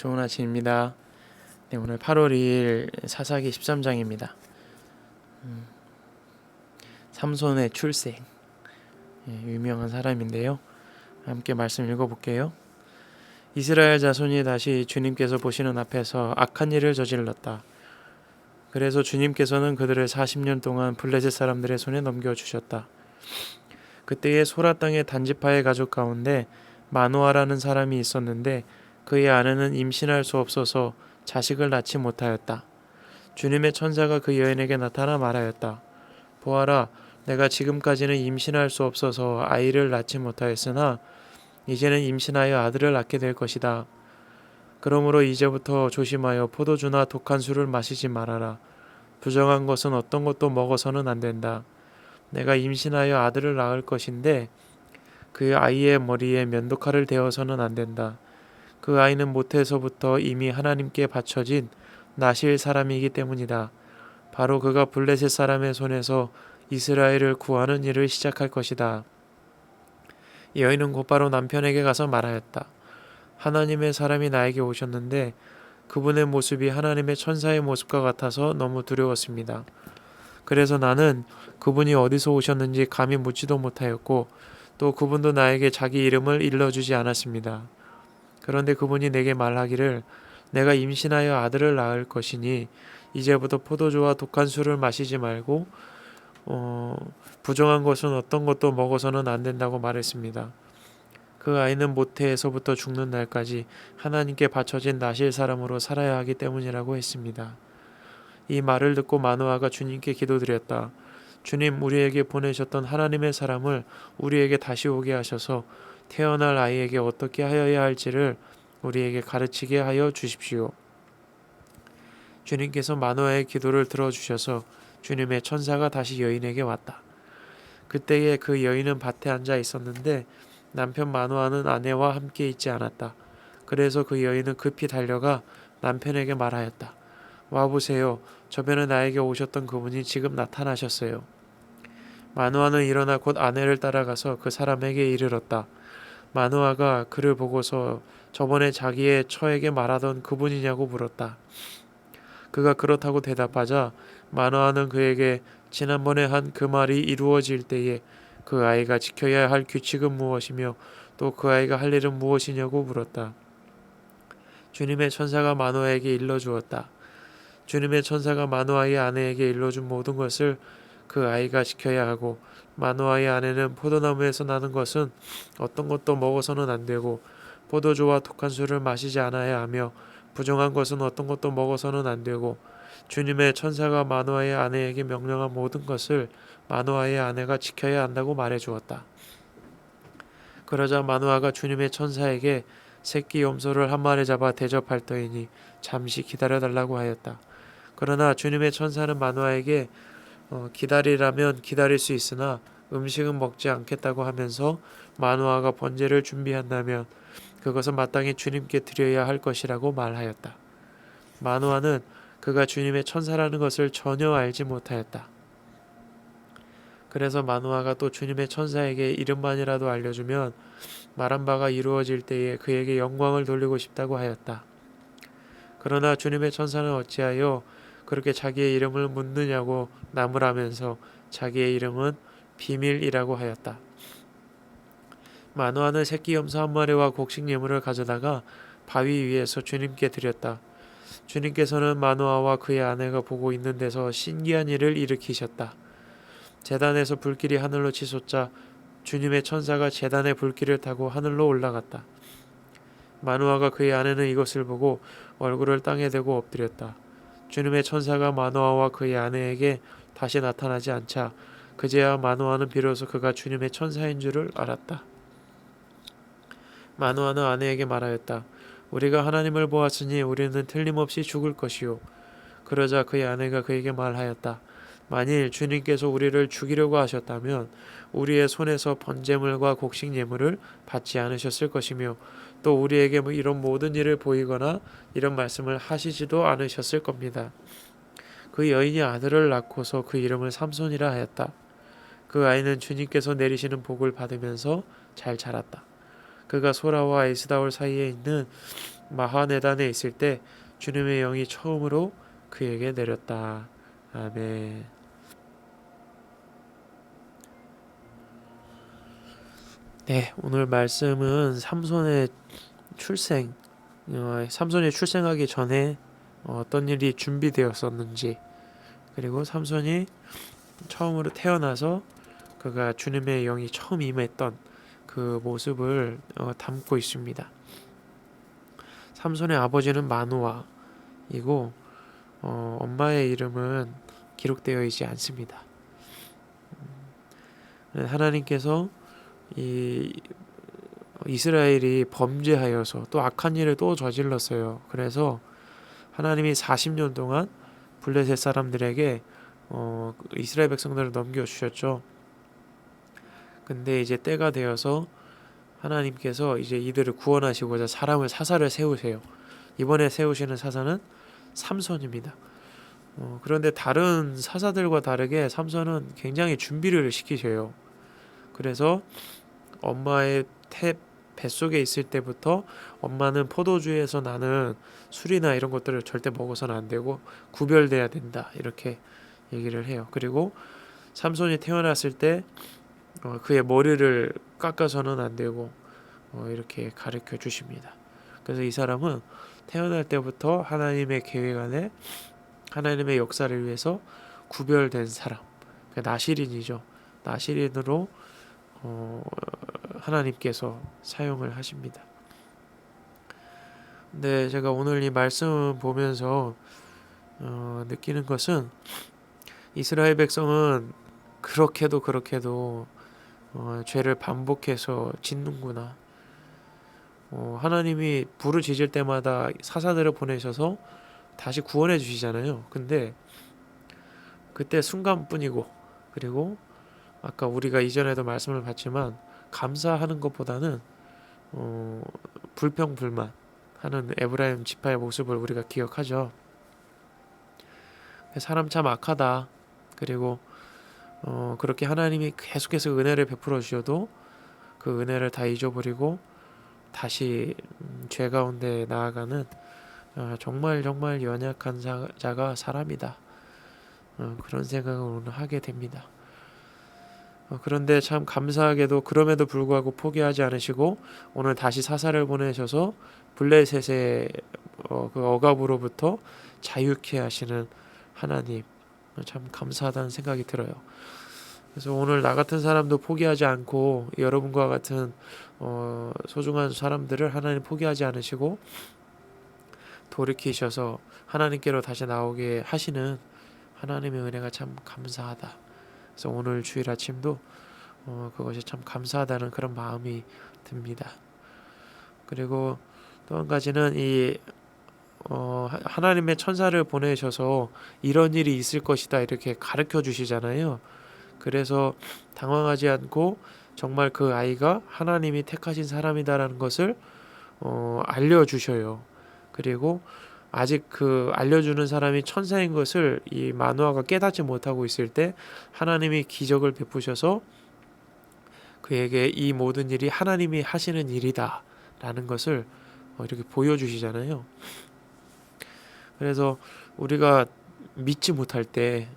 좋은 아침입니다. 네, 오늘 8월 2일 사사기 13장입니다. 삼손의 출생, 유명한 사람인데요. 함께 말씀 읽어볼게요. 이스라엘 자손이 다시 주님께서 보시는 앞에서 악한 일을 저질렀다. 그래서 주님께서는 그들을 40년 동안 블레셋 사람들의 손에 넘겨주셨다. 그때에 소라 땅의 단지파의 가족 가운데 마노아라는 사람이 있었는데 그의 아내는 임신할 수 없어서 자식을 낳지 못하였다. 주님의 천사가 그 여인에게 나타나 말하였다. 보아라, 내가 지금까지는 임신할 수 없어서 아이를 낳지 못하였으나 이제는 임신하여 아들을 낳게 될 것이다. 그러므로 이제부터 조심하여 포도주나 독한 술을 마시지 말아라. 부정한 것은 어떤 것도 먹어서는 안 된다. 내가 임신하여 아들을 낳을 것인데 그 아이의 머리에 면도칼을 대어서는 안 된다. 그 아이는 모태에서부터 이미 하나님께 바쳐진 나실 사람이기 때문이다. 바로 그가 블레셋 사람의 손에서 이스라엘을 구하는 일을 시작할 것이다. 여인은 곧바로 남편에게 가서 말하였다. 하나님의 사람이 나에게 오셨는데 그분의 모습이 하나님의 천사의 모습과 같아서 너무 두려웠습니다. 그래서 나는 그분이 어디서 오셨는지 감히 묻지도 못하였고 또 그분도 나에게 자기 이름을 일러주지 않았습니다. 그런데 그분이 내게 말하기를 내가 임신하여 아들을 낳을 것이니 이제부터 포도주와 독한 술을 마시지 말고 부정한 것은 어떤 것도 먹어서는 안 된다고 말했습니다. 그 아이는 모태에서부터 죽는 날까지 하나님께 바쳐진 나실 사람으로 살아야 하기 때문이라고 했습니다. 이 말을 듣고 마노아가 주님께 기도드렸다. 주님, 우리에게 보내셨던 하나님의 사람을 우리에게 다시 오게 하셔서 태어날 아이에게 어떻게 하여야 할지를 우리에게 가르치게 하여 주십시오. 주님께서 마노아의 기도를 들어주셔서 주님의 천사가 다시 여인에게 왔다. 그때에 그 여인은 밭에 앉아 있었는데 남편 마노아는 아내와 함께 있지 않았다. 그래서 그 여인은 급히 달려가 남편에게 말하였다. 와보세요. 저번에 나에게 오셨던 그분이 지금 나타나셨어요. 마노아는 일어나 곧 아내를 따라가서 그 사람에게 이르렀다. 마노아가 그를 보고서 저번에 자기의 처에게 말하던 그분이냐고 물었다. 그가 그렇다고 대답하자 마노아는 그에게 지난번에 한 그 말이 이루어질 때에 그 아이가 지켜야 할 규칙은 무엇이며 또 그 아이가 할 일은 무엇이냐고 물었다. 주님의 천사가 마노아에게 일러주었다. 주님의 천사가 마노아의 아내에게 일러준 모든 것을 그 아이가 지켜야 하고 마노아의 아내는 포도나무에서 나는 것은 어떤 것도 먹어서는 안 되고 포도주와 독한 술을 마시지 않아야 하며 부정한 것은 어떤 것도 먹어서는 안 되고 주님의 천사가 마노아의 아내에게 명령한 모든 것을 마노아의 아내가 지켜야 한다고 말해주었다. 그러자 마노아가 주님의 천사에게 새끼 염소를 한 마리 잡아 대접할 터이니 잠시 기다려달라고 하였다. 그러나 주님의 천사는 마노아에게 기다리라면 기다릴 수 있으나 음식은 먹지 않겠다고 하면서 마노아가 번제를 준비한다면 그것은 마땅히 주님께 드려야 할 것이라고 말하였다. 마노아는 그가 주님의 천사라는 것을 전혀 알지 못하였다. 그래서 마노아가 또 주님의 천사에게 이름만이라도 알려주면 말한 바가 이루어질 때에 그에게 영광을 돌리고 싶다고 하였다. 그러나 주님의 천사는 어찌하여 그렇게 자기의 이름을 묻느냐고 나무라면서 자기의 이름은 비밀이라고 하였다. 마노아는 새끼 염소 한 마리와 곡식 예물을 가져다가 바위 위에서 주님께 드렸다. 주님께서는 마노아와 그의 아내가 보고 있는 데서 신기한 일을 일으키셨다. 제단에서 불길이 하늘로 치솟자 주님의 천사가 제단의 불길을 타고 하늘로 올라갔다. 마노아가 그의 아내는 이것을 보고 얼굴을 땅에 대고 엎드렸다. 주님의 천사가 마노아와 그의 아내에게 다시 나타나지 않자 그제야 마노아는 비로소 그가 주님의 천사인 줄을 알았다. 마노아는 아내에게 말하였다. 우리가 하나님을 보았으니 우리는 틀림없이 죽을 것이요. 그러자 그의 아내가 그에게 말하였다. 만일 주님께서 우리를 죽이려고 하셨다면 우리의 손에서 번제물과 곡식 예물을 받지 않으셨을 것이며 또 우리에게 이런 모든 일을 보이거나 이런 말씀을 하시지도 않으셨을 겁니다. 그 여인이 아들을 낳고서 그 이름을 삼손이라 하였다. 그 아이는 주님께서 내리시는 복을 받으면서 잘 자랐다. 그가 소라와 에스다올 사이에 있는 마하네단에 있을 때 주님의 영이 처음으로 그에게 내렸다. 아멘. 네, 오늘 말씀은 삼손의 출생, 삼손이 출생하기 전에 어떤 일이 준비되었었는지, 그리고 삼손이 처음으로 태어나서 그가 주님의 영이 처음 임했던 그 모습을 담고 있습니다. 삼손의 아버지는 마누아이고 엄마의 이름은 기록되어 있지 않습니다. 하나님께서 이 이스라엘이 범죄하여서 또 악한 일을 또 저질렀어요. 그래서 하나님이 40년 동안 블레셋 사람들에게 이스라엘 백성들을 넘겨주셨죠. 근데 이제 때가 되어서 하나님께서 이제 이들을 구원하시고자 사사를 세우세요. 이번에 세우시는 사사는 삼손입니다. 그런데 다른 사사들과 다르게 삼손은 굉장히 준비를 시키셔요. 그래서 엄마의 뱃속에 있을 때부터 엄마는 포도주에서 나는 술이나 이런 것들을 절대 먹어서는 안 되고 구별돼야 된다, 이렇게 얘기를 해요. 그리고 삼손이 태어났을 때 그의 머리를 깎아서는 안 되고 이렇게 가르쳐 주십니다. 그래서 이 사람은 태어날 때부터 하나님의 계획 안에 하나님의 역사를 위해서 구별된 사람, 나시린이죠. 나시린으로 하나님께서 사용을 하십니다. 근데 제가 오늘 이 말씀 보면서 느끼는 것은 이스라엘 백성은 그렇게도 죄를 반복해서 짓는구나. 하나님이 부르짖을 때마다 사사들을 보내셔서 다시 구원해 주시잖아요. 근데 그때 순간뿐이고, 그리고 아까 우리가 이전에도 말씀을 받지만 감사하는 것보다는 불평불만 하는 에브라임 지파의 모습을 우리가 기억하죠. 사람 참 악하다. 그리고 그렇게 하나님이 계속해서 은혜를 베풀어 주셔도 그 은혜를 다 잊어버리고 다시 죄 가운데 나아가는 정말 연약한 자가 사람이다. 그런 생각을 오늘 하게 됩니다. 그런데 참 감사하게도 그럼에도 불구하고 포기하지 않으시고 오늘 다시 사사를 보내셔서 블레셋의 그 억압으로부터 자유케 하시는 하나님, 참 감사하다는 생각이 들어요. 그래서 오늘 나 같은 사람도 포기하지 않고 여러분과 같은 소중한 사람들을 하나님 포기하지 않으시고 돌이키셔서 하나님께로 다시 나오게 하시는 하나님의 은혜가 참 감사하다. 그래서 오늘 주일 아침도 그것이 참 감사하다는 그런 마음이 듭니다. 그리고 또 한 가지는 이 하나님의 천사를 보내셔서 이런 일이 있을 것이다 이렇게 가르쳐 주시잖아요. 그래서 당황하지 않고 정말 그 아이가 하나님이 택하신 사람이다라는 것을 알려주셔요. 그리고 아직 그 알려주는 사람이 천사인 것을 이 마누아가 깨닫지 못하고 있을 때 하나님이 기적을 베푸셔서 그에게 이 모든 일이 하나님이 하시는 일이다 라는 것을 이렇게 보여주시잖아요. 그래서 우리가 믿지 못할 때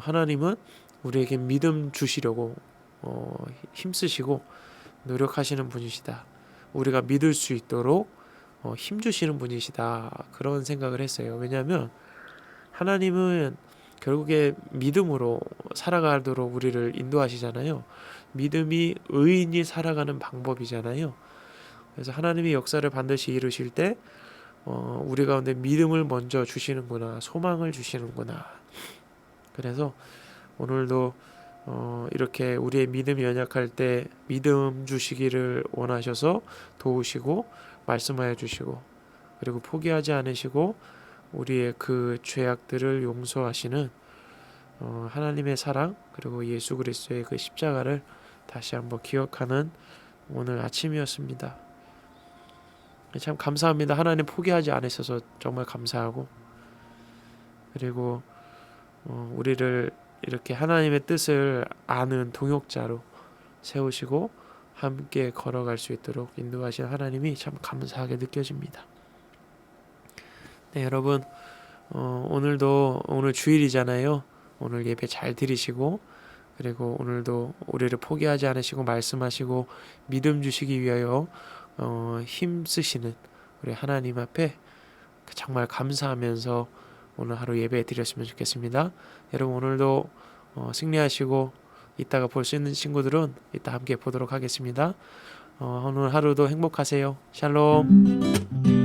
하나님은 우리에게 믿음 주시려고 힘쓰시고 노력하시는 분이시다. 우리가 믿을 수 있도록 힘 주시는 분이시다. 그런 생각을 했어요. 왜냐하면 하나님은 결국에 믿음으로 살아가도록 우리를 인도하시잖아요. 믿음이 의인이 살아가는 방법이잖아요. 그래서 하나님이 역사를 반드시 이루실 때 우리 가운데 믿음을 먼저 주시는구나, 소망을 주시는구나. 그래서 오늘도 이렇게 우리의 믿음이 연약할 때 믿음 주시기를 원하셔서 도우시고 말씀하여 주시고, 그리고 포기하지 않으시고 우리의 그 죄악들을 용서하시는 하나님의 사랑, 그리고 예수 그리스도의 그 십자가를 다시 한번 기억하는 오늘 아침이었습니다. 참 감사합니다. 하나님 포기하지 않으셔서 정말 감사하고, 그리고 우리를 이렇게 하나님의 뜻을 아는 동역자로 세우시고 함께 걸어갈 수 있도록 인도하신 하나님이 참 감사하게 느껴집니다. 네, 여러분 오늘 주일이잖아요. 오늘 예배 잘 드리시고 그리고 오늘도 우리를 포기하지 않으시고 말씀하시고 믿음 주시기 위하여 힘쓰시는 우리 하나님 앞에 정말 감사하면서 오늘 하루 예배 드렸으면 좋겠습니다. 여러분 오늘도 승리하시고 이따가 볼 수 있는 친구들은 이따 함께 보도록 하겠습니다. 오늘 하루도 행복하세요. 샬롬.